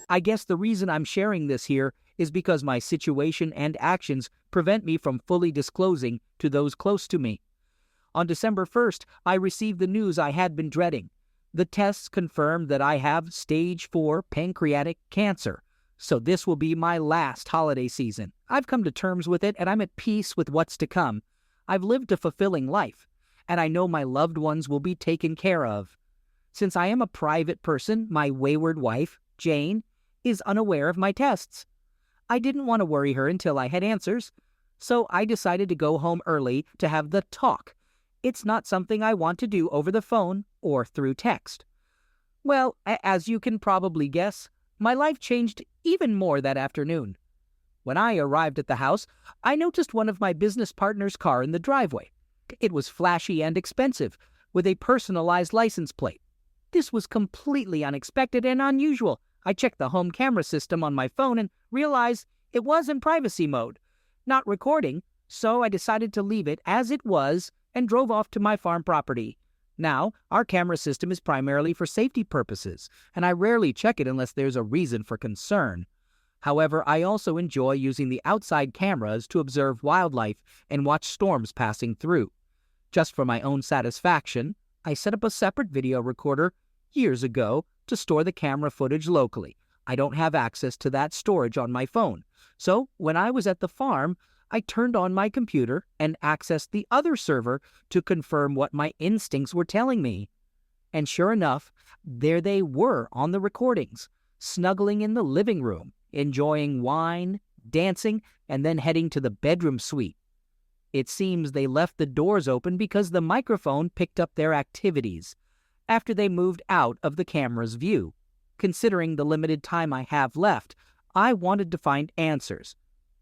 I guess the reason I'm sharing this here is because my situation and actions prevent me from fully disclosing to those close to me. On December 1st, I received the news I had been dreading. The tests confirmed that I have stage 4 pancreatic cancer. So this will be my last holiday season. I've come to terms with it, and I'm at peace with what's to come. I've lived a fulfilling life, and I know my loved ones will be taken care of. Since I am a private person, my wayward wife, Jane, is unaware of my tests. I didn't want to worry her until I had answers, so I decided to go home early to have the talk. It's not something I want to do over the phone or through text. Well, as you can probably guess, my life changed even more that afternoon. When I arrived at the house, I noticed one of my business partner's car in the driveway. It was flashy and expensive, with a personalized license plate. This was completely unexpected and unusual. I checked the home camera system on my phone and realized it was in privacy mode, not recording, so I decided to leave it as it was and drove off to my farm property. Now, our camera system is primarily for safety purposes, and I rarely check it unless there's a reason for concern. However, I also enjoy using the outside cameras to observe wildlife and watch storms passing through. Just for my own satisfaction, I set up a separate video recorder years ago to store the camera footage locally. I don't have access to that storage on my phone. So, when I was at the farm, I turned on my computer and accessed the other server to confirm what my instincts were telling me. And sure enough, there they were on the recordings, snuggling in the living room, enjoying wine, dancing, and then heading to the bedroom suite. It seems they left the doors open because the microphone picked up their activities after they moved out of the camera's view. Considering the limited time I have left, I wanted to find answers.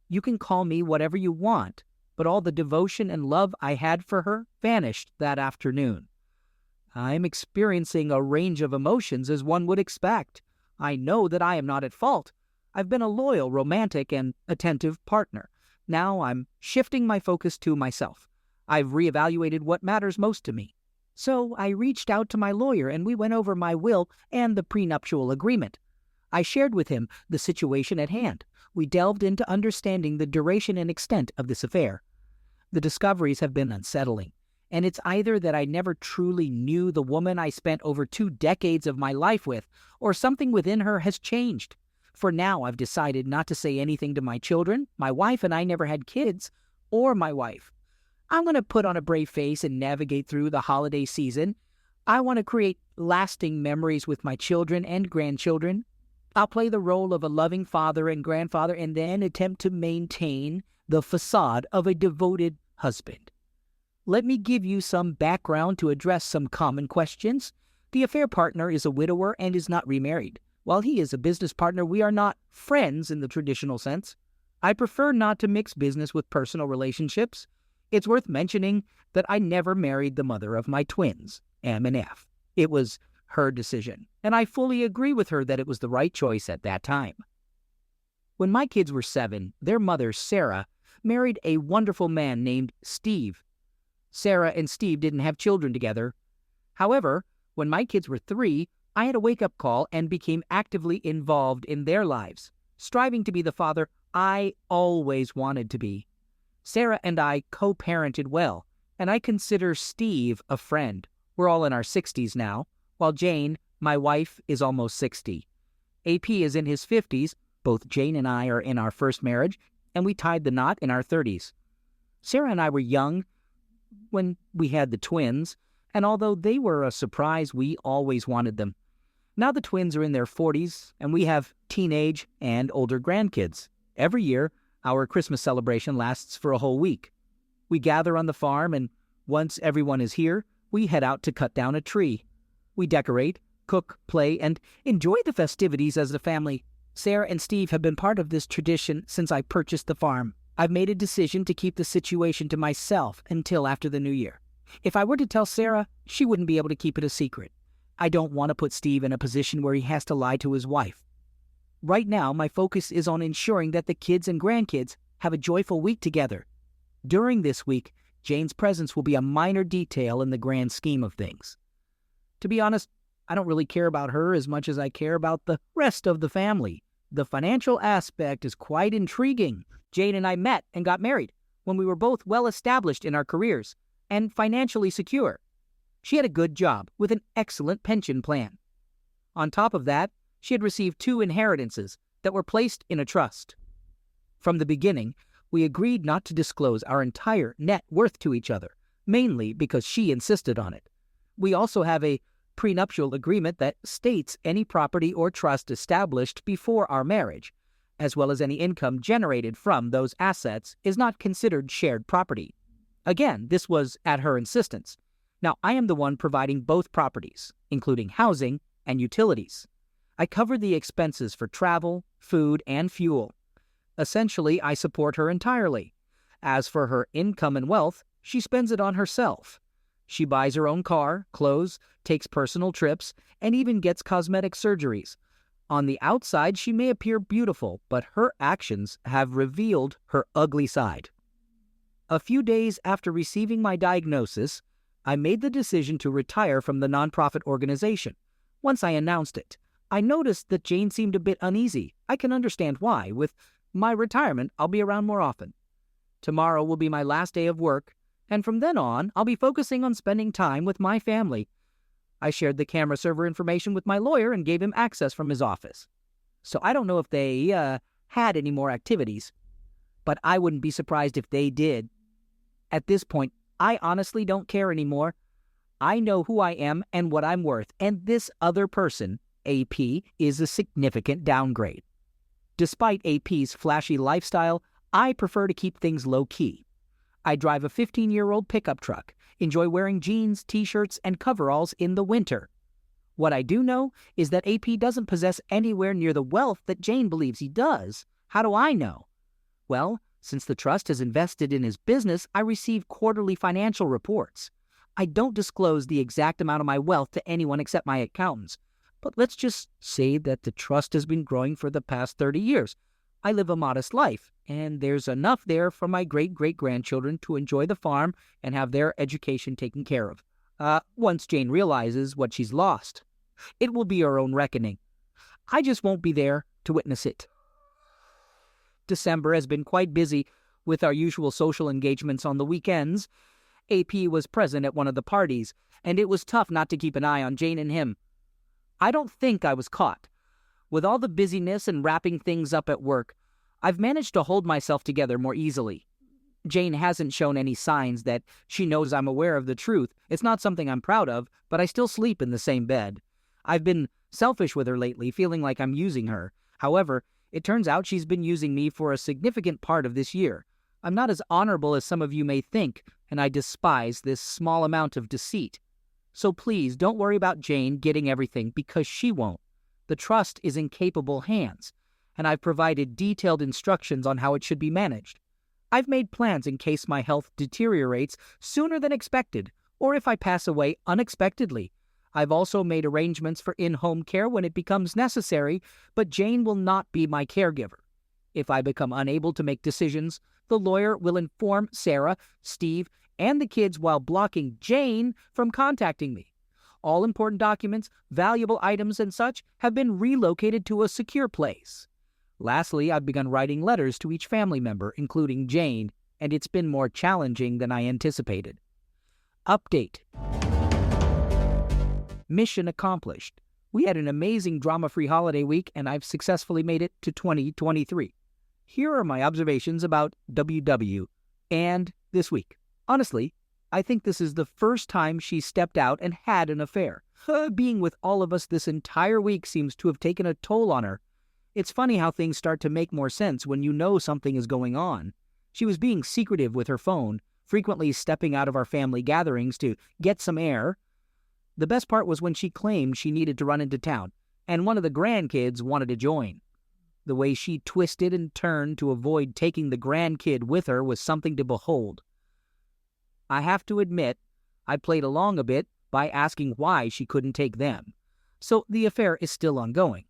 You can call me whatever you want, but all the devotion and love I had for her vanished that afternoon. I'm experiencing a range of emotions as one would expect. I know that I am not at fault. I've been a loyal, romantic, and attentive partner. Now I'm shifting my focus to myself. I've reevaluated what matters most to me. So I reached out to my lawyer and we went over my will and the prenuptial agreement. I shared with him the situation at hand. We delved into understanding the duration and extent of this affair. The discoveries have been unsettling, and it's either that I never truly knew the woman I spent over 2 decades of my life with, or something within her has changed. For now, I've decided not to say anything to my children. My wife and I never had kids, or my wife. I'm going to put on a brave face and navigate through the holiday season. I want to create lasting memories with my children and grandchildren. I'll play the role of a loving father and grandfather and then attempt to maintain the facade of a devoted husband. Let me give you some background to address some common questions. The affair partner is a widower and is not remarried. While he is a business partner, we are not friends in the traditional sense. I prefer not to mix business with personal relationships. It's worth mentioning that I never married the mother of my twins, M and F. It was her decision, and I fully agree with her that it was the right choice at that time. When my kids were 7, their mother, Sarah, married a wonderful man named Steve. Sarah and Steve didn't have children together. However, when my kids were 3, I had a wake-up call and became actively involved in their lives, striving to be the father I always wanted to be. Sarah and I co-parented well, and I consider Steve a friend. We're all in our 60s now, while Jane, my wife, is almost 60. AP is in his 50s. Both Jane and I are in our first marriage, and we tied the knot in our 30s. Sarah and I were young when we had the twins, and although they were a surprise, we always wanted them. Now the twins are in their 40s, and we have teenage and older grandkids. Every year, our Christmas celebration lasts for a whole week. We gather on the farm, and once everyone is here, we head out to cut down a tree. We decorate, cook, play, and enjoy the festivities as a family. Sarah and Steve have been part of this tradition since I purchased the farm. I've made a decision to keep the situation to myself until after the new year. If I were to tell Sarah, she wouldn't be able to keep it a secret. I don't want to put Steve in a position where he has to lie to his wife. Right now, my focus is on ensuring that the kids and grandkids have a joyful week together. During this week, Jane's presence will be a minor detail in the grand scheme of things. To be honest, I don't really care about her as much as I care about the rest of the family. The financial aspect is quite intriguing. Jane and I met and got married when we were both well established in our careers and financially secure. She had a good job with an excellent pension plan. On top of that, she had received 2 inheritances that were placed in a trust. From the beginning, we agreed not to disclose our entire net worth to each other, mainly because she insisted on it. We also have a prenuptial agreement that states any property or trust established before our marriage, as well as any income generated from those assets, is not considered shared property. Again, this was at her insistence. Now, I am the one providing both properties, including housing and utilities. I cover the expenses for travel, food, and fuel. Essentially, I support her entirely. As for her income and wealth, she spends it on herself. She buys her own car, clothes, takes personal trips, and even gets cosmetic surgeries. On the outside, she may appear beautiful, but her actions have revealed her ugly side. A few days after receiving my diagnosis, I made the decision to retire from the nonprofit organization. Once I announced it, I noticed that Jane seemed a bit uneasy. I can understand why. With my retirement, I'll be around more often. Tomorrow will be my last day of work, and from then on, I'll be focusing on spending time with my family. I shared the camera server information with my lawyer and gave him access from his office. So I don't know if they had any more activities, but I wouldn't be surprised if they did. At this point, I honestly don't care anymore. I know who I am and what I'm worth, and this other person, AP, is a significant downgrade. Despite AP's flashy lifestyle, I prefer to keep things low-key. I drive a 15-year-old pickup truck, enjoy wearing jeans, t-shirts, and coveralls in the winter. What I do know is that AP doesn't possess anywhere near the wealth that Jane believes he does. How do I know? Well, since the trust has invested in his business, I receive quarterly financial reports. I don't disclose the exact amount of my wealth to anyone except my accountants. But let's just say that the trust has been growing for the past 30 years. I live a modest life, and there's enough there for my great-great-grandchildren to enjoy the farm and have their education taken care of. Once Jane realizes what she's lost, it will be her own reckoning. I just won't be there to witness it. December has been quite busy with our usual social engagements on the weekends. AP was present at one of the parties, and it was tough not to keep an eye on Jane and him. I don't think I was caught. With all the busyness and wrapping things up at work, I've managed to hold myself together more easily. Jane hasn't shown any signs that she knows I'm aware of the truth. It's not something I'm proud of, but I still sleep in the same bed. I've been selfish with her lately, feeling like I'm using her. However, it turns out she's been using me for a significant part of this year. I'm not as honorable as some of you may think, and I despise this small amount of deceit. So please don't worry about Jane getting everything, because she won't. The trust is in capable hands, and I've provided detailed instructions on how it should be managed. I've made plans in case my health deteriorates sooner than expected, or if I pass away unexpectedly. I've also made arrangements for in-home care when it becomes necessary, but Jane will not be my caregiver. If I become unable to make decisions, the lawyer will inform Sarah, Steve, and the kids while blocking Jane from contacting me. All important documents, valuable items, and such have been relocated to a secure place. Lastly, I've begun writing letters to each family member, including Jane, and it's been more challenging than I anticipated. Update. Mission accomplished. We had an amazing drama-free holiday week, and I've successfully made it to 2023. Here are my observations about WW and this week. Honestly, I think this is the first time she stepped out and had an affair. Being with all of us this entire week seems to have taken a toll on her. It's funny how things start to make more sense when you know something is going on. She was being secretive with her phone, frequently stepping out of our family gatherings to get some air. The best part was when she claimed she needed to run into town, and one of the grandkids wanted to join. The way she twisted and turned to avoid taking the grandkid with her was something to behold. I have to admit, I played along a bit by asking why she couldn't take them. So the affair is still ongoing.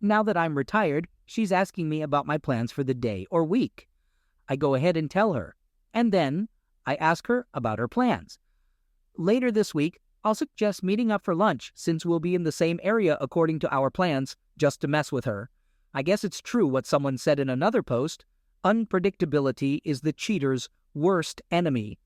Now that I'm retired, she's asking me about my plans for the day or week. I go ahead and tell her, and then I ask her about her plans. Later this week, I'll suggest meeting up for lunch since we'll be in the same area according to our plans, just to mess with her. I guess it's true what someone said in another post. Unpredictability is the cheater's worst enemy.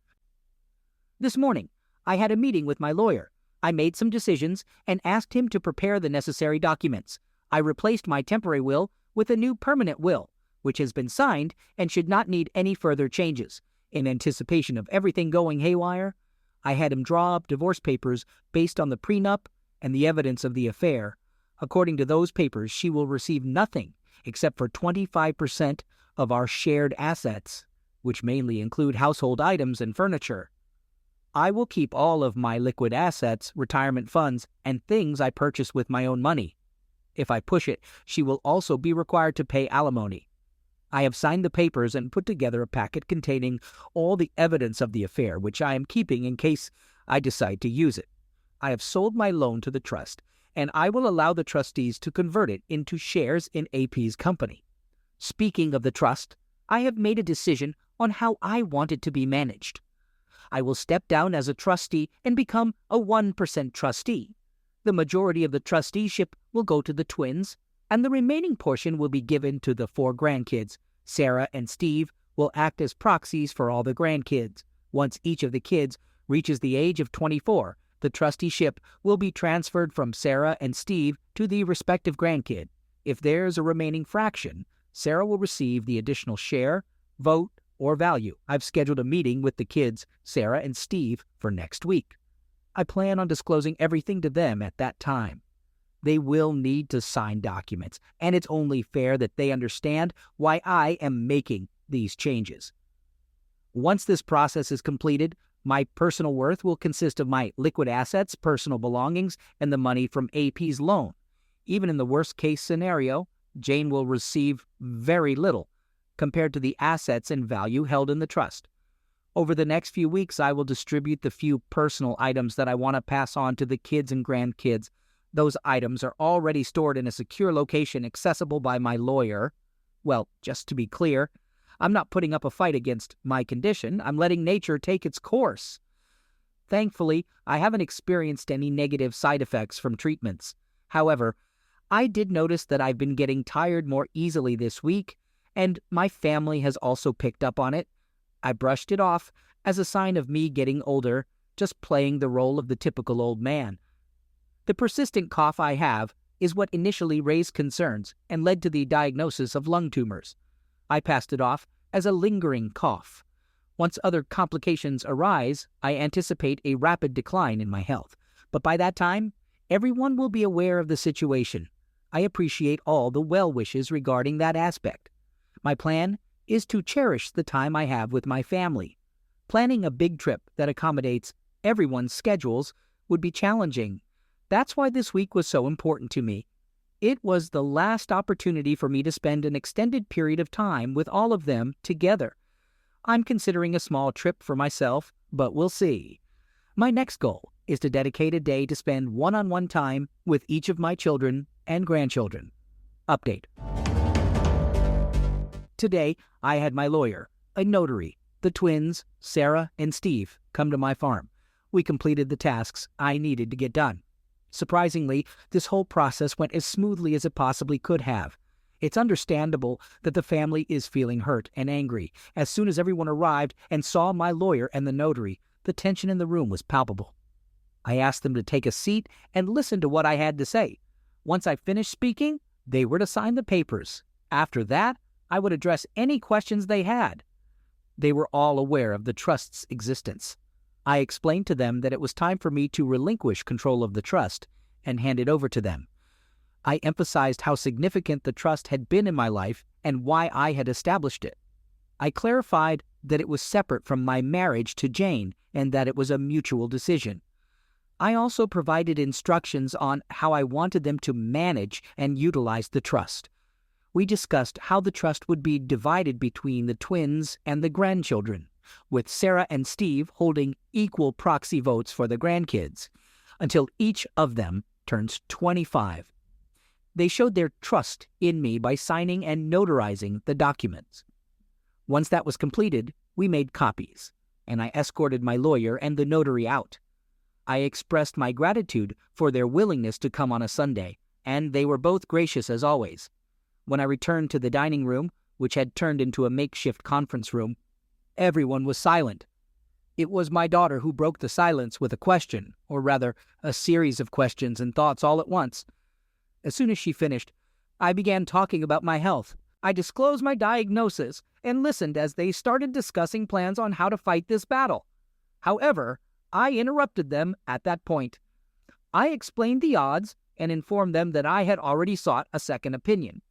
This morning, I had a meeting with my lawyer. I made some decisions and asked him to prepare the necessary documents. I replaced my temporary will with a new permanent will, which has been signed and should not need any further changes. In anticipation of everything going haywire, I had him draw up divorce papers based on the prenup and the evidence of the affair. According to those papers, she will receive nothing except for 25% of our shared assets, which mainly include household items and furniture. I will keep all of my liquid assets, retirement funds, and things I purchased with my own money. If I push it, she will also be required to pay alimony. I have signed the papers and put together a packet containing all the evidence of the affair, which I am keeping in case I decide to use it. I have sold my loan to the trust, and I will allow the trustees to convert it into shares in AP's company. Speaking of the trust, I have made a decision on how I want it to be managed. I will step down as a trustee and become a 1% trustee. The majority of the trusteeship will go to the twins, and the remaining portion will be given to the 4 grandkids. Sarah and Steve will act as proxies for all the grandkids. Once each of the kids reaches the age of 24, the trusteeship will be transferred from Sarah and Steve to the respective grandkid. If there's a remaining fraction, Sarah will receive the additional share, vote, or value. I've scheduled a meeting with the kids, Sarah and Steve, for next week. I plan on disclosing everything to them at that time. They will need to sign documents, and it's only fair that they understand why I am making these changes. Once this process is completed, my personal worth will consist of my liquid assets, personal belongings, and the money from AP's loan. Even in the worst-case scenario, Jane will receive very little compared to the assets and value held in the trust. Over the next few weeks, I will distribute the few personal items that I want to pass on to the kids and grandkids. Those items are already stored in a secure location accessible by my lawyer. Well, just to be clear, I'm not putting up a fight against my condition. I'm letting nature take its course. Thankfully, I haven't experienced any negative side effects from treatments. However, I did notice that I've been getting tired more easily this week, and my family has also picked up on it. I brushed it off as a sign of me getting older, just playing the role of the typical old man. The persistent cough I have is what initially raised concerns and led to the diagnosis of lung tumors. I passed it off as a lingering cough. Once other complications arise, I anticipate a rapid decline in my health. But by that time, everyone will be aware of the situation. I appreciate all the well wishes regarding that aspect. My plan is to cherish the time I have with my family. Planning a big trip that accommodates everyone's schedules would be challenging. That's why this week was so important to me. It was the last opportunity for me to spend an extended period of time with all of them together. I'm considering a small trip for myself, but we'll see. My next goal is to dedicate a day to spend one-on-one time with each of my children and grandchildren. Update. Today, I had my lawyer, a notary, the twins, Sarah and Steve, come to my farm. We completed the tasks I needed to get done. Surprisingly, this whole process went as smoothly as it possibly could have. It's understandable that the family is feeling hurt and angry. As soon as everyone arrived and saw my lawyer and the notary, the tension in the room was palpable. I asked them to take a seat and listen to what I had to say. Once I finished speaking, they were to sign the papers. After that, I would address any questions they had. They were all aware of the trust's existence. I explained to them that it was time for me to relinquish control of the trust and hand it over to them. I emphasized how significant the trust had been in my life and why I had established it. I clarified that it was separate from my marriage to Jane and that it was a mutual decision. I also provided instructions on how I wanted them to manage and utilize the trust. We discussed how the trust would be divided between the twins and the grandchildren, with Sarah and Steve holding equal proxy votes for the grandkids, until each of them turns 25. They showed their trust in me by signing and notarizing the documents. Once that was completed, we made copies, and I escorted my lawyer and the notary out. I expressed my gratitude for their willingness to come on a Sunday, and they were both gracious as always. When I returned to the dining room, which had turned into a makeshift conference room, everyone was silent. It was my daughter who broke the silence with a question, or rather, a series of questions and thoughts all at once. As soon as she finished, I began talking about my health. I disclosed my diagnosis and listened as they started discussing plans on how to fight this battle. However, I interrupted them at that point. I explained the odds and informed them that I had already sought a second opinion.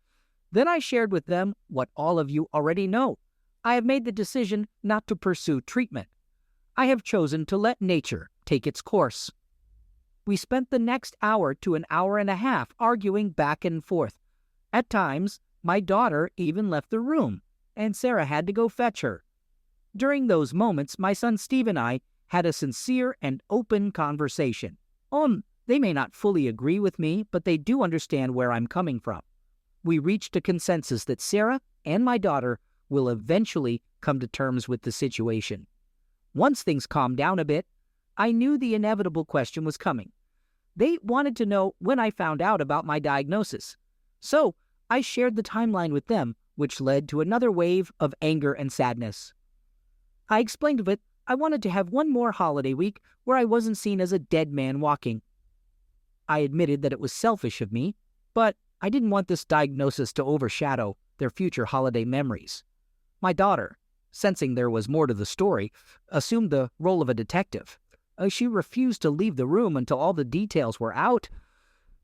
Then I shared with them what all of you already know. I have made the decision not to pursue treatment. I have chosen to let nature take its course. We spent the next hour to an hour and a half arguing back and forth. At times, my daughter even left the room, and Sarah had to go fetch her. During those moments, my son Steve and I had a sincere and open conversation. They may not fully agree with me, but they do understand where I'm coming from. We reached a consensus that Sarah and my daughter will eventually come to terms with the situation. Once things calmed down a bit, I knew the inevitable question was coming. They wanted to know when I found out about my diagnosis. So I shared the timeline with them, which led to another wave of anger and sadness. I explained that I wanted to have one more holiday week where I wasn't seen as a dead man walking. I admitted that it was selfish of me, but I didn't want this diagnosis to overshadow their future holiday memories. My daughter, sensing there was more to the story, assumed the role of a detective. She refused to leave the room until all the details were out.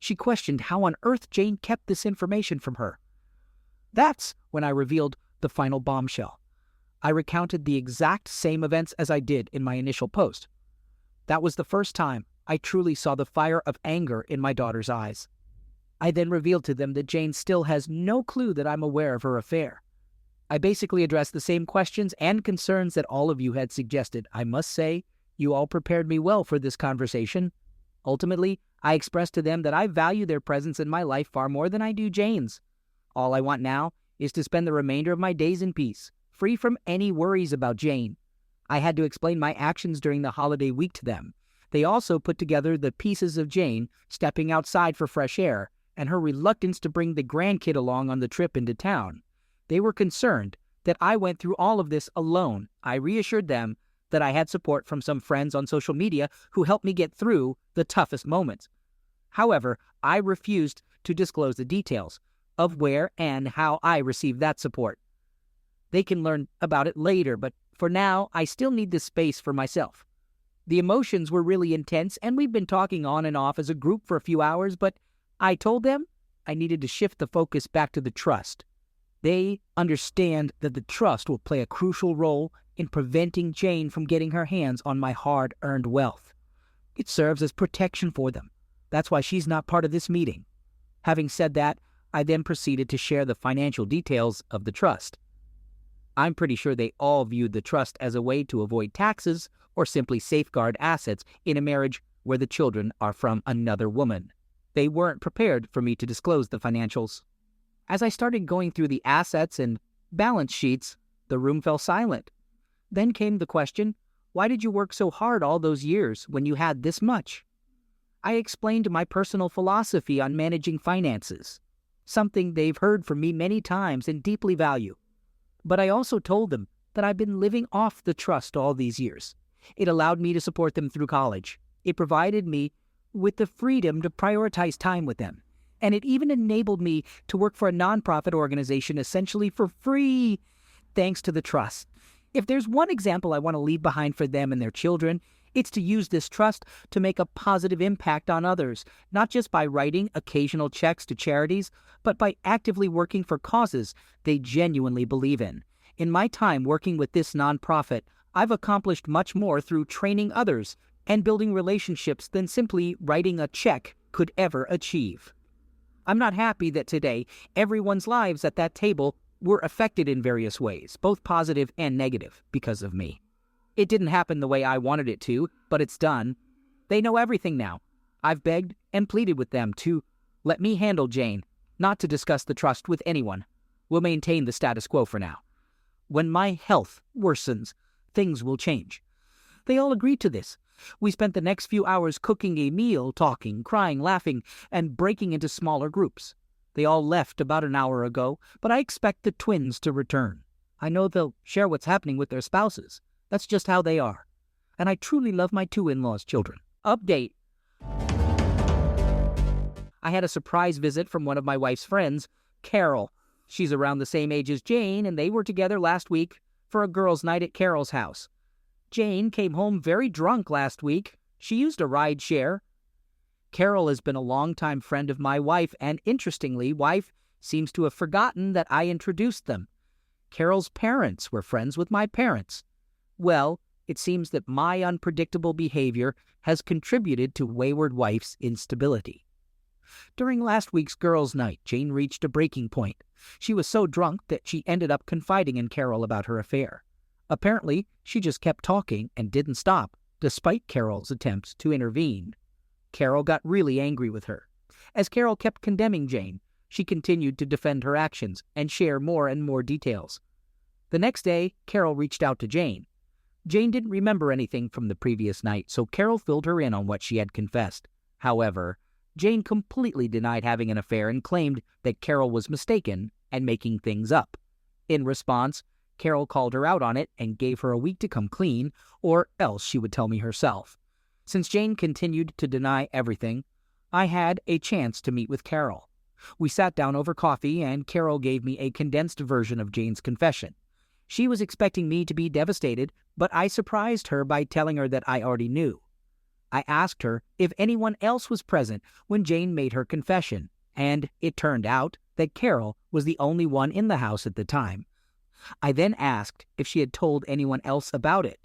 She questioned how on earth Jane kept this information from her. That's when I revealed the final bombshell. I recounted the exact same events as I did in my initial post. That was the first time I truly saw the fire of anger in my daughter's eyes. I then revealed to them that Jane still has no clue that I'm aware of her affair. I basically addressed the same questions and concerns that all of you had suggested. I must say, you all prepared me well for this conversation. Ultimately, I expressed to them that I value their presence in my life far more than I do Jane's. All I want now is to spend the remainder of my days in peace, free from any worries about Jane. I had to explain my actions during the holiday week to them. They also put together the pieces of Jane stepping outside for fresh air and her reluctance to bring the grandkid along on the trip into town. They were concerned that I went through all of this alone. I reassured them that I had support from some friends on social media who helped me get through the toughest moments. However, I refused to disclose the details of where and how I received that support. They can learn about it later, but for now, I still need this space for myself. The emotions were really intense, and we've been talking on and off as a group for a few hours, but I told them I needed to shift the focus back to the trust. They understand that the trust will play a crucial role in preventing Jane from getting her hands on my hard-earned wealth. It serves as protection for them. That's why she's not part of this meeting. Having said that, I then proceeded to share the financial details of the trust. I'm pretty sure they all viewed the trust as a way to avoid taxes or simply safeguard assets in a marriage where the children are from another woman. They weren't prepared for me to disclose the financials. As I started going through the assets and balance sheets, the room fell silent. Then came the question, why did you work so hard all those years when you had this much? I explained my personal philosophy on managing finances, something they've heard from me many times and deeply value. But I also told them that I've been living off the trust all these years. It allowed me to support them through college. It provided me with the freedom to prioritize time with them. And it even enabled me to work for a nonprofit organization essentially for free, thanks to the trust. If there's one example I want to leave behind for them and their children, it's to use this trust to make a positive impact on others, not just by writing occasional checks to charities, but by actively working for causes they genuinely believe in. In my time working with this nonprofit, I've accomplished much more through training others and building relationships than simply writing a check could ever achieve. I'm not happy that today everyone's lives at that table were affected in various ways, both positive and negative, because of me. It didn't happen the way I wanted it to, but it's done. They know everything now. I've begged and pleaded with them to let me handle Jane, not to discuss the trust with anyone. We'll maintain the status quo for now. When my health worsens, things will change. They all agreed to this. We spent the next few hours cooking a meal, talking, crying, laughing, and breaking into smaller groups. They all left about an hour ago, but I expect the twins to return. I know they'll share what's happening with their spouses. That's just how they are. And I truly love my two in-laws' children. Update. I had a surprise visit from one of my wife's friends, Carol. She's around the same age as Jane, and they were together last week for a girls' night at Carol's house. Jane came home very drunk last week. She used a ride share. Carol has been a longtime friend of my wife, and interestingly, wife seems to have forgotten that I introduced them. Carol's parents were friends with my parents. Well, it seems that my unpredictable behavior has contributed to wayward wife's instability. During last week's girls' night, Jane reached a breaking point. She was so drunk that she ended up confiding in Carol about her affair. Apparently, she just kept talking and didn't stop, despite Carol's attempts to intervene. Carol got really angry with her. As Carol kept condemning Jane, she continued to defend her actions and share more and more details. The next day, Carol reached out to Jane. Jane didn't remember anything from the previous night, so Carol filled her in on what she had confessed. However, Jane completely denied having an affair and claimed that Carol was mistaken and making things up. In response, Carol called her out on it and gave her a week to come clean, or else she would tell me herself. Since Jane continued to deny everything, I had a chance to meet with Carol. We sat down over coffee, and Carol gave me a condensed version of Jane's confession. She was expecting me to be devastated, but I surprised her by telling her that I already knew. I asked her if anyone else was present when Jane made her confession, and it turned out that Carol was the only one in the house at the time. I then asked if she had told anyone else about it.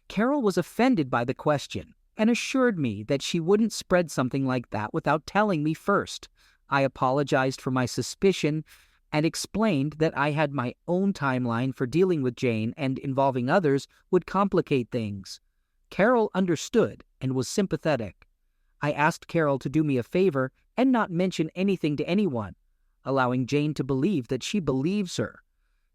Carol was offended by the question and assured me that she wouldn't spread something like that without telling me first. I apologized for my suspicion and explained that I had my own timeline for dealing with Jane and involving others would complicate things. Carol understood and was sympathetic. I asked Carol to do me a favor and not mention anything to anyone, allowing Jane to believe that she believes her.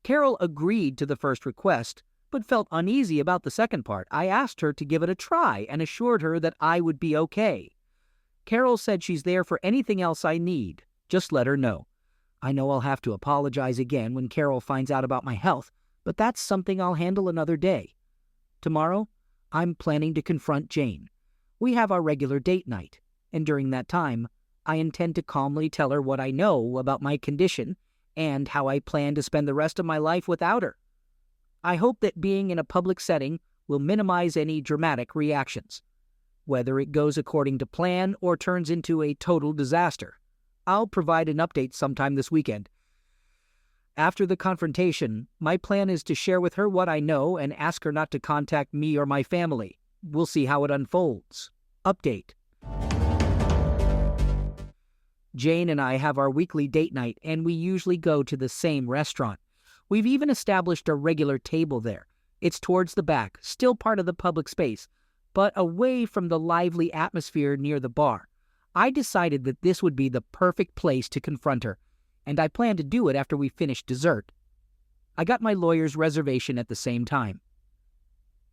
Carol agreed to the first request, but felt uneasy about the second part. I asked her to give it a try and assured her that I would be okay. Carol said she's there for anything else I need. Just let her know. I know I'll have to apologize again when Carol finds out about my health, but that's something I'll handle another day. Tomorrow, I'm planning to confront Jane. We have our regular date night, and during that time, I intend to calmly tell her what I know about my condition and how I plan to spend the rest of my life without her. I hope that being in a public setting will minimize any dramatic reactions. Whether it goes according to plan or turns into a total disaster, I'll provide an update sometime this weekend. After the confrontation, my plan is to share with her what I know and ask her not to contact me or my family. We'll see how it unfolds. Update. Jane and I have our weekly date night, and we usually go to the same restaurant. We've even established a regular table there. It's towards the back, still part of the public space, but away from the lively atmosphere near the bar. I decided that this would be the perfect place to confront her, and I plan to do it after we finish dessert. I got my lawyer's reservation at the same time.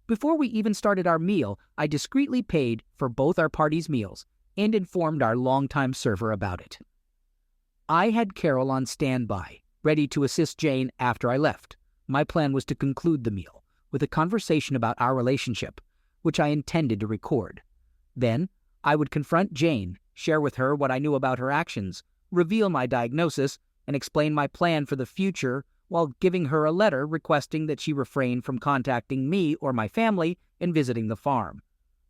Before we even started our meal, I discreetly paid for both our parties' meals and informed our longtime server about it. I had Carol on standby, ready to assist Jane after I left. My plan was to conclude the meal with a conversation about our relationship, which I intended to record. Then, I would confront Jane, share with her what I knew about her actions, reveal my diagnosis, and explain my plan for the future while giving her a letter requesting that she refrain from contacting me or my family and visiting the farm.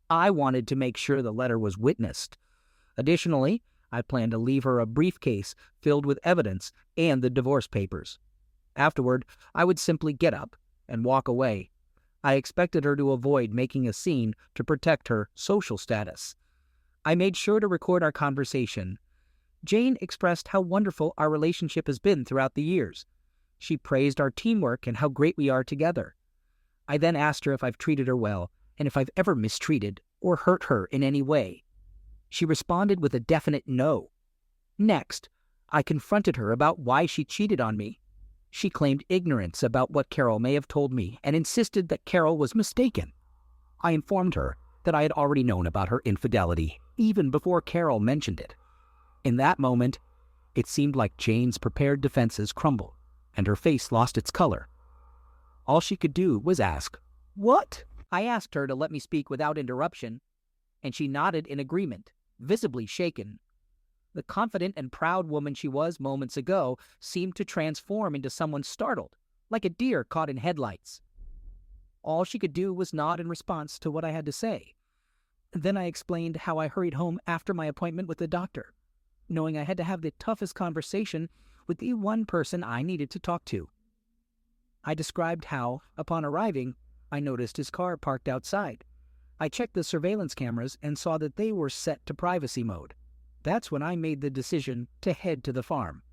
I wanted to make sure the letter was witnessed. Additionally, I planned to leave her a briefcase filled with evidence and the divorce papers. Afterward, I would simply get up and walk away. I expected her to avoid making a scene to protect her social status. I made sure to record our conversation. Jane expressed how wonderful our relationship has been throughout the years. She praised our teamwork and how great we are together. I then asked her if I've treated her well and if I've ever mistreated or hurt her in any way. She responded with a definite no. Next, I confronted her about why she cheated on me. She claimed ignorance about what Carol may have told me and insisted that Carol was mistaken. I informed her that I had already known about her infidelity, even before Carol mentioned it. In that moment, it seemed like Jane's prepared defenses crumbled, and her face lost its color. All she could do was ask, "What?" I asked her to let me speak without interruption, and she nodded in agreement, visibly shaken. The confident and proud woman she was moments ago seemed to transform into someone startled, like a deer caught in headlights. All she could do was nod in response to what I had to say. Then I explained how I hurried home after my appointment with the doctor, knowing I had to have the toughest conversation with the one person I needed to talk to. I described how, upon arriving, I noticed his car parked outside. I checked the surveillance cameras and saw that they were set to privacy mode. That's when I made the decision to head to the farm.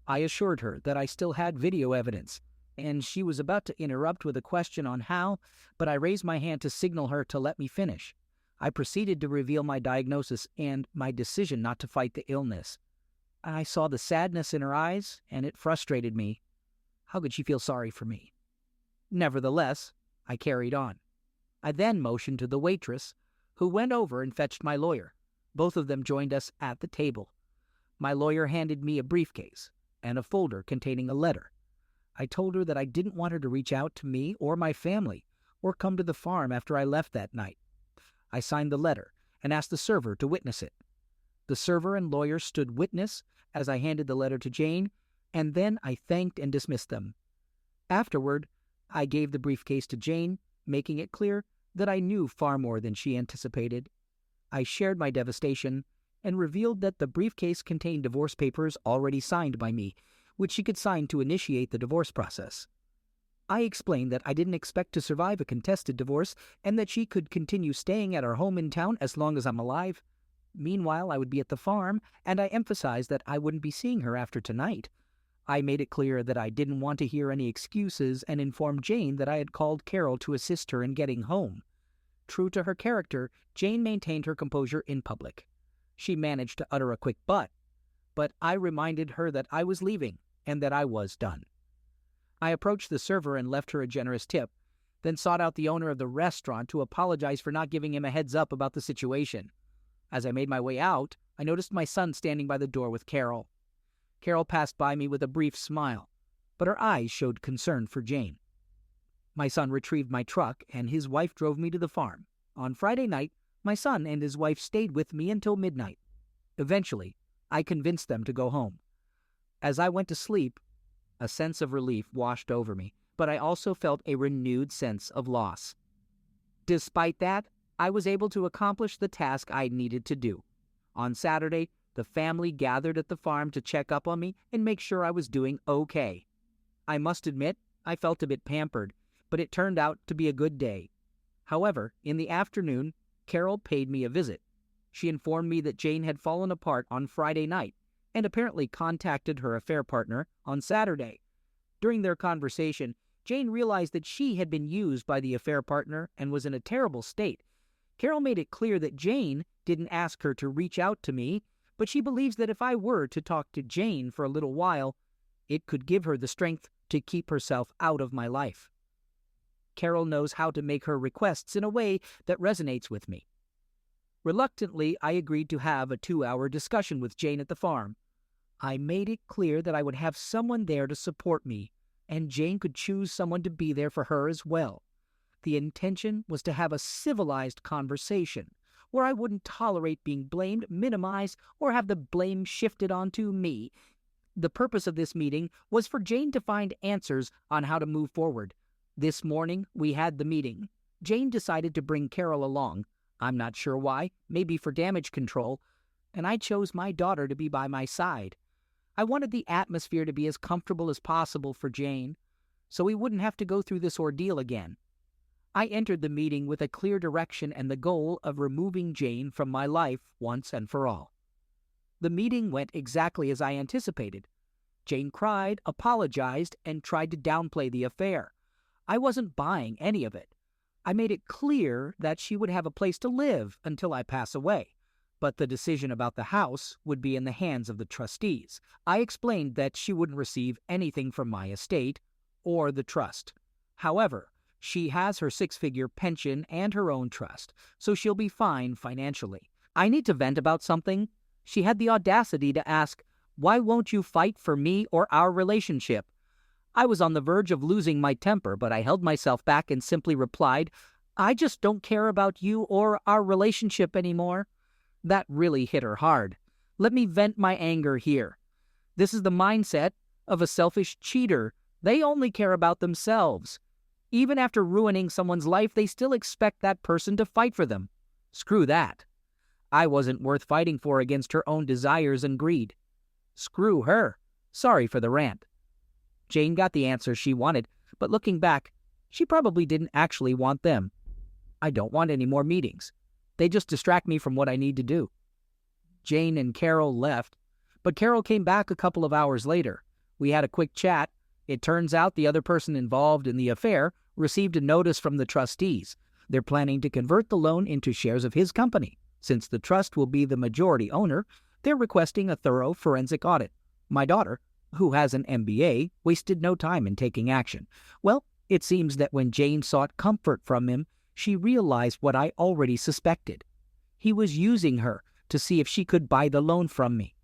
I assured her that I still had video evidence, and she was about to interrupt with a question on how, but I raised my hand to signal her to let me finish. I proceeded to reveal my diagnosis and my decision not to fight the illness. I saw the sadness in her eyes, and it frustrated me. How could she feel sorry for me? Nevertheless, I carried on. I then motioned to the waitress, who went over and fetched my lawyer. Both of them joined us at the table. My lawyer handed me a briefcase and a folder containing a letter. I told her that I didn't want her to reach out to me or my family or come to the farm after I left that night. I signed the letter and asked the server to witness it. The server and lawyer stood witness as I handed the letter to Jane, and then I thanked and dismissed them. Afterward, I gave the briefcase to Jane, making it clear that I knew far more than she anticipated. I shared my devastation and revealed that the briefcase contained divorce papers already signed by me, which she could sign to initiate the divorce process. I explained that I didn't expect to survive a contested divorce and that she could continue staying at our home in town as long as I'm alive. Meanwhile, I would be at the farm, and I emphasized that I wouldn't be seeing her after tonight. I made it clear that I didn't want to hear any excuses and informed Jane that I had called Carol to assist her in getting home. True to her character, Jane maintained her composure in public. She managed to utter a quick but I reminded her that I was leaving and that I was done. I approached the server and left her a generous tip, then sought out the owner of the restaurant to apologize for not giving him a heads up about the situation. As I made my way out, I noticed my son standing by the door with Carol. Carol passed by me with a brief smile, but her eyes showed concern for Jane. My son retrieved my truck, and his wife drove me to the farm. On Friday night, my son and his wife stayed with me until midnight. Eventually, I convinced them to go home. As I went to sleep, a sense of relief washed over me, but I also felt a renewed sense of loss. Despite that, I was able to accomplish the task I needed to do. On Saturday, the family gathered at the farm to check up on me and make sure I was doing okay. I must admit, I felt a bit pampered, but it turned out to be a good day. However, in the afternoon, Carol paid me a visit. She informed me that Jane had fallen apart on Friday night and apparently contacted her affair partner on Saturday. During their conversation, Jane realized that she had been used by the affair partner and was in a terrible state. Carol made it clear that Jane didn't ask her to reach out to me, but she believes that if I were to talk to Jane for a little while, it could give her the strength to keep herself out of my life. Carol knows how to make her requests in a way that resonates with me. Reluctantly, I agreed to have a 2-hour discussion with Jane at the farm. I made it clear that I would have someone there to support me, and Jane could choose someone to be there for her as well. The intention was to have a civilized conversation, where I wouldn't tolerate being blamed, minimized, or have the blame shifted onto me. The purpose of this meeting was for Jane to find answers on how to move forward. This morning, we had the meeting. Jane decided to bring Carol along. I'm not sure why, maybe for damage control, and I chose my daughter to be by my side. I wanted the atmosphere to be as comfortable as possible for Jane, so we wouldn't have to go through this ordeal again. I entered the meeting with a clear direction and the goal of removing Jane from my life once and for all. The meeting went exactly as I anticipated. Jane cried, apologized, and tried to downplay the affair. I wasn't buying any of it. I made it clear that she would have a place to live until I pass away, but the decision about the house would be in the hands of the trustees. I explained that she wouldn't receive anything from my estate or the trust. However, She has her six-figure pension and her own trust, so she'll be fine financially. I need to vent about something. She had the audacity to ask, "Why won't you fight for me or our relationship?" I was on the verge of losing my temper, but I held myself back and simply replied, "I just don't care about you or our relationship anymore." That really hit her hard. Let me vent my anger here. This is the mindset of a selfish cheater. They only care about themselves. Even after ruining someone's life, they still expect that person to fight for them. Screw that. I wasn't worth fighting for against her own desires and greed. Screw her. Sorry for the rant. Jane got the answer she wanted, but looking back, she probably didn't actually want them. I don't want any more meetings. They just distract me from what I need to do. Jane and Carol left, but Carol came back a couple of hours later. We had a quick chat. It turns out the other person involved in the affair received a notice from the trustees. They're planning to convert the loan into shares of his company. Since the trust will be the majority owner, they're requesting a thorough forensic audit. My daughter, who has an MBA, wasted no time in taking action. Well, it seems that when Jane sought comfort from him, she realized what I already suspected. He was using her to see if she could buy the loan from me.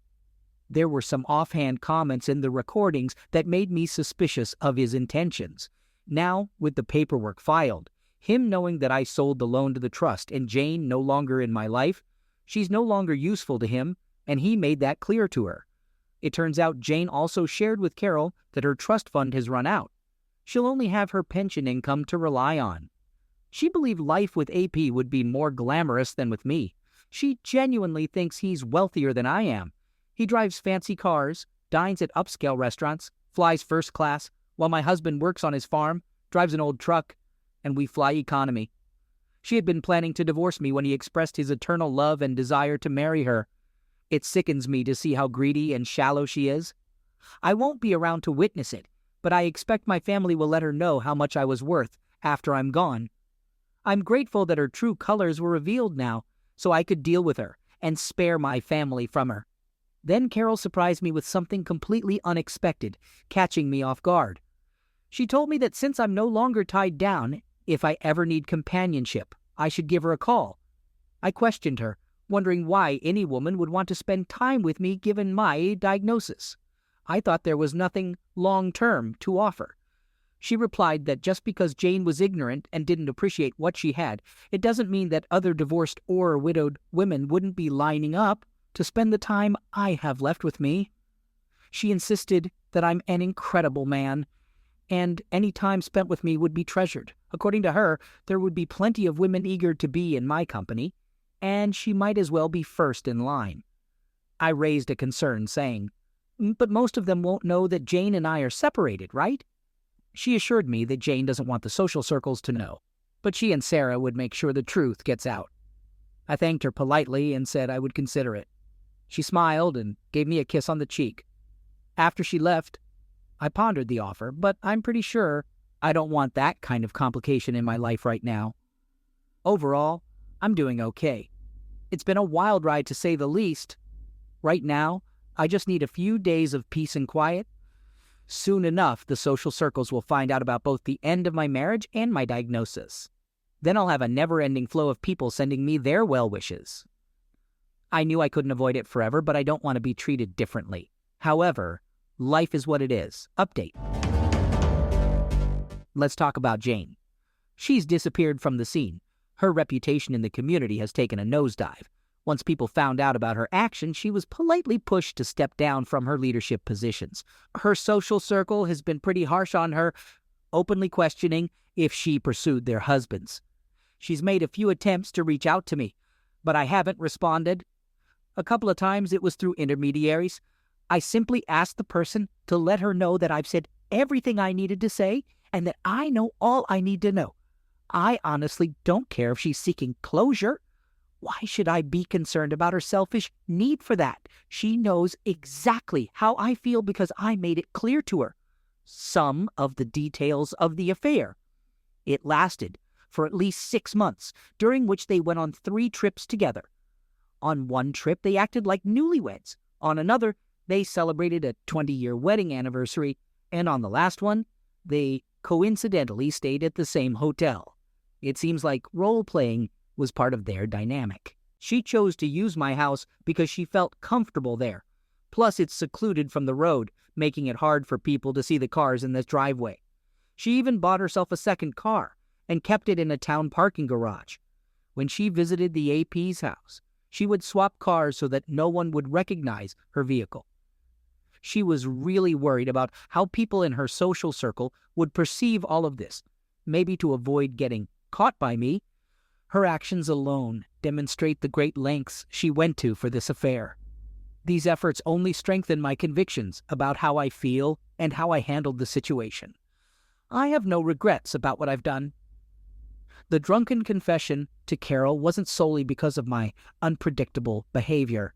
There were some offhand comments in the recordings that made me suspicious of his intentions. Now, with the paperwork filed, him knowing that I sold the loan to the trust and Jane no longer in my life, she's no longer useful to him, and he made that clear to her. It turns out Jane also shared with Carol that her trust fund has run out. She'll only have her pension income to rely on. She believed life with AP would be more glamorous than with me. She genuinely thinks he's wealthier than I am. He drives fancy cars, dines at upscale restaurants, flies first class, while my husband works on his farm, drives an old truck, and we fly economy. She had been planning to divorce me when he expressed his eternal love and desire to marry her. It sickens me to see how greedy and shallow she is. I won't be around to witness it, but I expect my family will let her know how much I was worth after I'm gone. I'm grateful that her true colors were revealed now, so I could deal with her and spare my family from her. Then Carol surprised me with something completely unexpected, catching me off guard. She told me that since I'm no longer tied down, if I ever need companionship, I should give her a call. I questioned her, wondering why any woman would want to spend time with me given my diagnosis. I thought there was nothing long-term to offer. She replied that just because Jane was ignorant and didn't appreciate what she had, it doesn't mean that other divorced or widowed women wouldn't be lining up to spend the time I have left with me. She insisted that I'm an incredible man, and any time spent with me would be treasured. According to her, there would be plenty of women eager to be in my company, and she might as well be first in line. I raised a concern, saying, "But most of them won't know that Jane and I are separated, right?" She assured me that Jane doesn't want the social circles to know, but she and Sarah would make sure the truth gets out. I thanked her politely and said I would consider it. She smiled and gave me a kiss on the cheek. After she left, I pondered the offer, but I'm pretty sure I don't want that kind of complication in my life right now. Overall, I'm doing okay. It's been a wild ride to say the least. Right now, I just need a few days of peace and quiet. Soon enough, the social circles will find out about both the end of my marriage and my diagnosis. Then I'll have a never-ending flow of people sending me their well wishes. I knew I couldn't avoid it forever, but I don't want to be treated differently. However, life is what it is. Update. Let's talk about Jane. She's disappeared from the scene. Her reputation in the community has taken a nosedive. Once people found out about her actions, she was politely pushed to step down from her leadership positions. Her social circle has been pretty harsh on her, openly questioning if she pursued their husbands. She's made a few attempts to reach out to me, but I haven't responded. A couple of times it was through intermediaries. I simply asked the person to let her know that I've said everything I needed to say and that I know all I need to know. I honestly don't care if she's seeking closure. Why should I be concerned about her selfish need for that? She knows exactly how I feel because I made it clear to her. Some of the details of the affair. It lasted for at least 6 months, during which they went on 3 trips together. On one trip, they acted like newlyweds. On another, they celebrated a 20-year wedding anniversary. And on the last one, they coincidentally stayed at the same hotel. It seems like role-playing was part of their dynamic. She chose to use my house because she felt comfortable there. Plus, it's secluded from the road, making it hard for people to see the cars in this driveway. She even bought herself a second car and kept it in a town parking garage. When she visited the AP's house, she would swap cars so that no one would recognize her vehicle. She was really worried about how people in her social circle would perceive all of this, maybe to avoid getting caught by me. Her actions alone demonstrate the great lengths she went to for this affair. These efforts only strengthen my convictions about how I feel and how I handled the situation. I have no regrets about what I've done. The drunken confession to Carol wasn't solely because of my unpredictable behavior.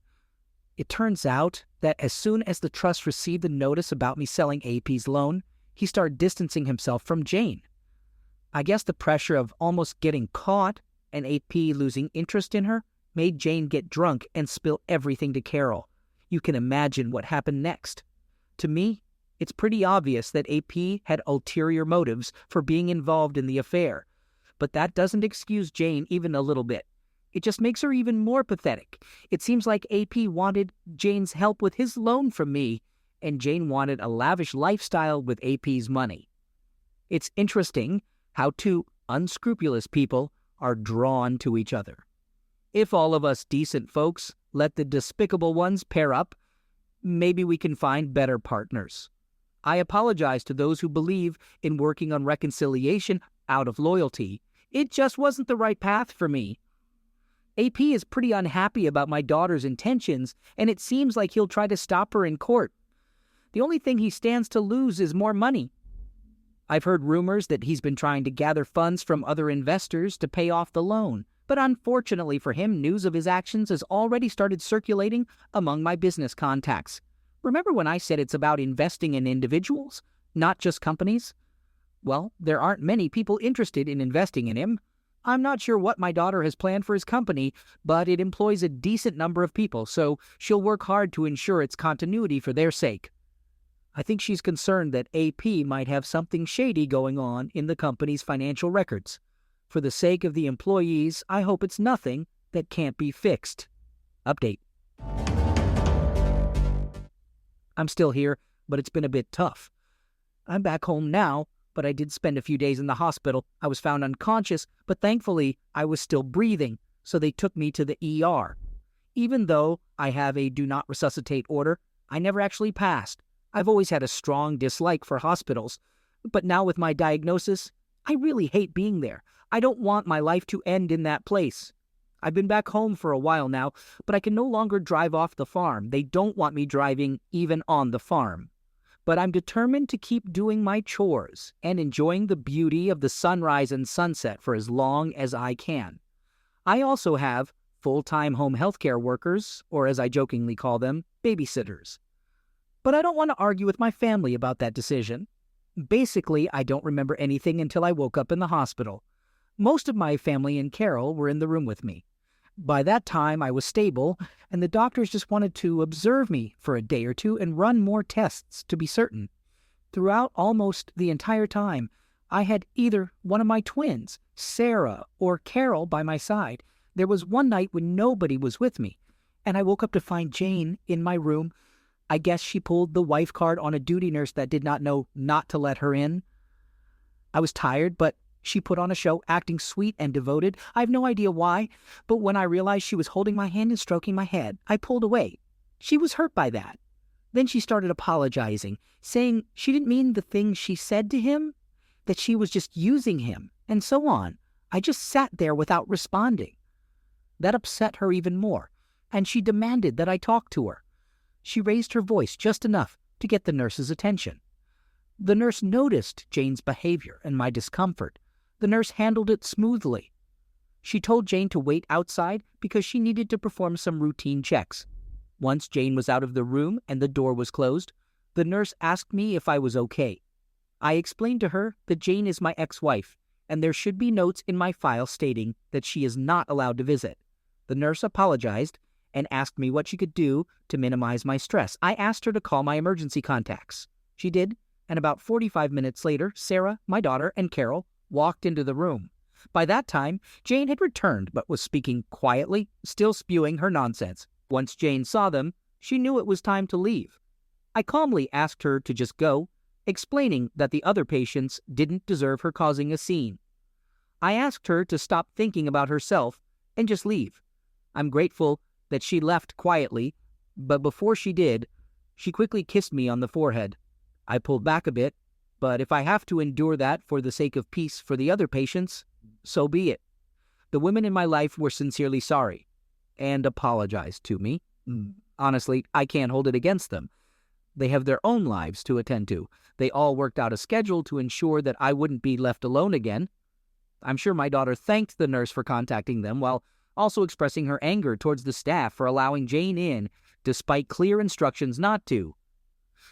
It turns out that as soon as the trust received the notice about me selling AP's loan, he started distancing himself from Jane. I guess the pressure of almost getting caught and AP losing interest in her made Jane get drunk and spill everything to Carol. You can imagine what happened next. To me, it's pretty obvious that AP had ulterior motives for being involved in the affair. But that doesn't excuse Jane even a little bit. It just makes her even more pathetic. It seems like AP wanted Jane's help with his loan from me, and Jane wanted a lavish lifestyle with AP's money. It's interesting how two unscrupulous people are drawn to each other. If all of us decent folks let the despicable ones pair up, maybe we can find better partners. I apologize to those who believe in working on reconciliation out of loyalty. It just wasn't the right path for me. AP is pretty unhappy about my daughter's intentions, and it seems like he'll try to stop her in court. The only thing he stands to lose is more money. I've heard rumors that he's been trying to gather funds from other investors to pay off the loan, but unfortunately for him, news of his actions has already started circulating among my business contacts. Remember when I said it's about investing in individuals, not just companies? Well, there aren't many people interested in investing in him. I'm not sure what my daughter has planned for his company, but it employs a decent number of people, so she'll work hard to ensure its continuity for their sake. I think she's concerned that AP might have something shady going on in the company's financial records. For the sake of the employees, I hope it's nothing that can't be fixed. Update. I'm still here, but it's been a bit tough. I'm back home now, but I did spend a few days in the hospital. I was found unconscious, but thankfully I was still breathing, so they took me to the ER. Even though I have a do not resuscitate order, I never actually passed. I've always had a strong dislike for hospitals, but now with my diagnosis, I really hate being there. I don't want my life to end in that place. I've been back home for a while now, but I can no longer drive off the farm. They don't want me driving even on the farm. But I'm determined to keep doing my chores and enjoying the beauty of the sunrise and sunset for as long as I can. I also have full-time home healthcare workers, or as I jokingly call them, babysitters. But I don't want to argue with my family about that decision. Basically, I don't remember anything until I woke up in the hospital. Most of my family and Carol were in the room with me. By that time, I was stable, and the doctors just wanted to observe me for a day or two and run more tests to be certain. Throughout almost the entire time, I had either one of my twins, Sarah or Carol, by my side. There was one night when nobody was with me, and I woke up to find Jane in my room. I guess she pulled the wife card on a duty nurse that did not know not to let her in. I was tired, but she put on a show, acting sweet and devoted. I have no idea why, but when I realized she was holding my hand and stroking my head, I pulled away. She was hurt by that. Then she started apologizing, saying she didn't mean the things she said to him, that she was just using him, and so on. I just sat there without responding. That upset her even more, and she demanded that I talk to her. She raised her voice just enough to get the nurse's attention. The nurse noticed Jane's behavior and my discomfort. The nurse handled it smoothly. She told Jane to wait outside because she needed to perform some routine checks. Once Jane was out of the room and the door was closed, the nurse asked me if I was okay. I explained to her that Jane is my ex-wife, and there should be notes in my file stating that she is not allowed to visit. The nurse apologized and asked me what she could do to minimize my stress. I asked her to call my emergency contacts. She did, and about 45 minutes later, Sarah, my daughter, and Carol walked into the room. By that time, Jane had returned but was speaking quietly, still spewing her nonsense. Once Jane saw them, she knew it was time to leave. I calmly asked her to just go, explaining that the other patients didn't deserve her causing a scene. I asked her to stop thinking about herself and just leave. I'm grateful that she left quietly, but before she did, she quickly kissed me on the forehead. I pulled back a bit, but if I have to endure that for the sake of peace for the other patients, so be it. The women in my life were sincerely sorry and apologized to me. Honestly, I can't hold it against them. They have their own lives to attend to. They all worked out a schedule to ensure that I wouldn't be left alone again. I'm sure my daughter thanked the nurse for contacting them while also expressing her anger towards the staff for allowing Jane in despite clear instructions not to.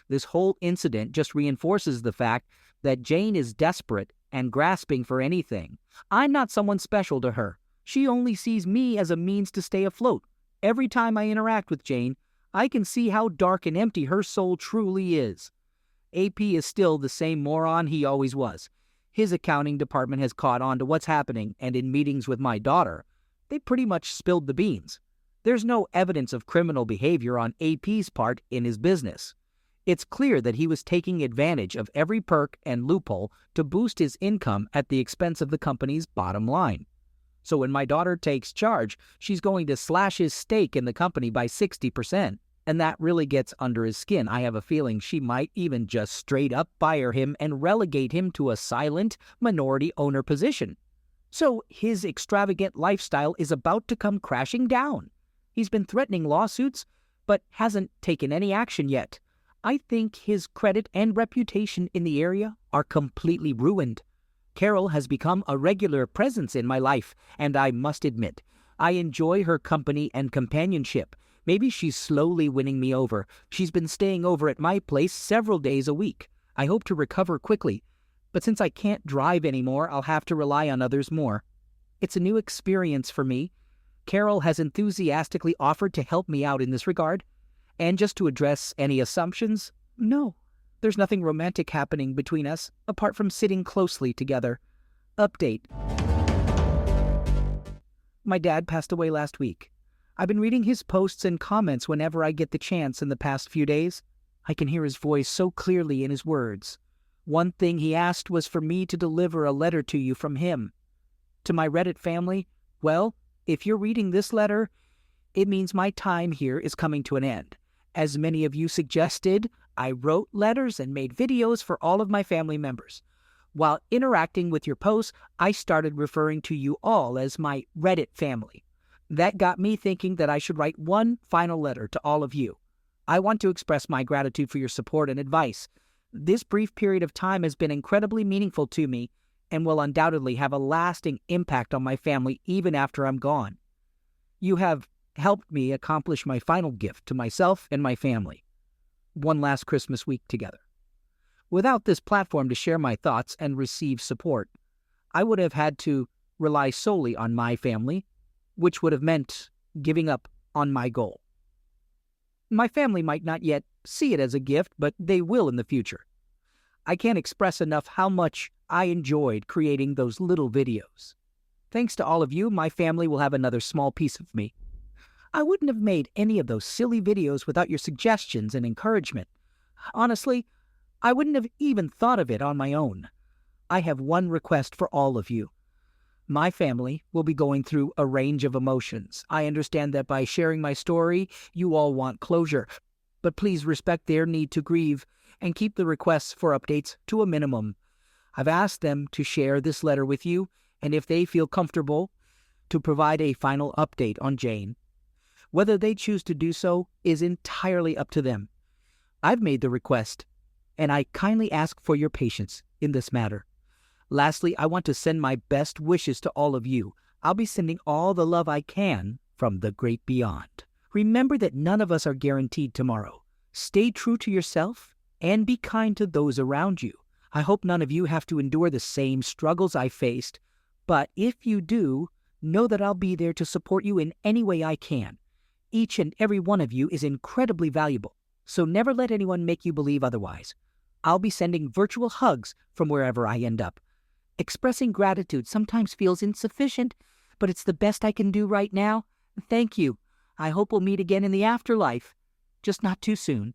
This whole incident just reinforces the fact that Jane is desperate and grasping for anything. I'm not someone special to her. She only sees me as a means to stay afloat. Every time I interact with Jane, I can see how dark and empty her soul truly is. AP is still the same moron he always was. His accounting department has caught on to what's happening, and in meetings with my daughter, they pretty much spilled the beans. There's no evidence of criminal behavior on AP's part in his business. It's clear that he was taking advantage of every perk and loophole to boost his income at the expense of the company's bottom line. So when my daughter takes charge, she's going to slash his stake in the company by 60%, and that really gets under his skin. I have a feeling she might even just straight up fire him and relegate him to a silent minority owner position. So his extravagant lifestyle is about to come crashing down. He's been threatening lawsuits, but hasn't taken any action yet. I think his credit and reputation in the area are completely ruined. Carol has become a regular presence in my life, and I must admit, I enjoy her company and companionship. Maybe she's slowly winning me over. She's been staying over at my place several days a week. I hope to recover quickly, but since I can't drive anymore, I'll have to rely on others more. It's a new experience for me. Carol has enthusiastically offered to help me out in this regard. And just to address any assumptions, no, there's nothing romantic happening between us, apart from sitting closely together. Update. My dad passed away last week. I've been reading his posts and comments whenever I get the chance in the past few days. I can hear his voice so clearly in his words. One thing he asked was for me to deliver a letter to you from him. To my Reddit family, well, if you're reading this letter, it means my time here is coming to an end. As many of you suggested, I wrote letters and made videos for all of my family members. While interacting with your posts, I started referring to you all as my Reddit family. That got me thinking that I should write one final letter to all of you. I want to express my gratitude for your support and advice. This brief period of time has been incredibly meaningful to me and will undoubtedly have a lasting impact on my family even after I'm gone. You have helped me accomplish my final gift to myself and my family. One last Christmas week together. Without this platform to share my thoughts and receive support, I would have had to rely solely on my family, which would have meant giving up on my goal. My family might not yet see it as a gift, but they will in the future. I can't express enough how much I enjoyed creating those little videos. Thanks to all of you, my family will have another small piece of me. I wouldn't have made any of those silly videos without your suggestions and encouragement. Honestly, I wouldn't have even thought of it on my own. I have one request for all of you. My family will be going through a range of emotions. I understand that by sharing my story, you all want closure, but please respect their need to grieve and keep the requests for updates to a minimum. I've asked them to share this letter with you, and if they feel comfortable, to provide a final update on Jane. Whether they choose to do so is entirely up to them. I've made the request, and I kindly ask for your patience in this matter. Lastly, I want to send my best wishes to all of you. I'll be sending all the love I can from the great beyond. Remember that none of us are guaranteed tomorrow. Stay true to yourself and be kind to those around you. I hope none of you have to endure the same struggles I faced, but if you do, know that I'll be there to support you in any way I can. Each and every one of you is incredibly valuable, so never let anyone make you believe otherwise. I'll be sending virtual hugs from wherever I end up. Expressing gratitude sometimes feels insufficient, but it's the best I can do right now. Thank you. I hope we'll meet again in the afterlife. Just not too soon.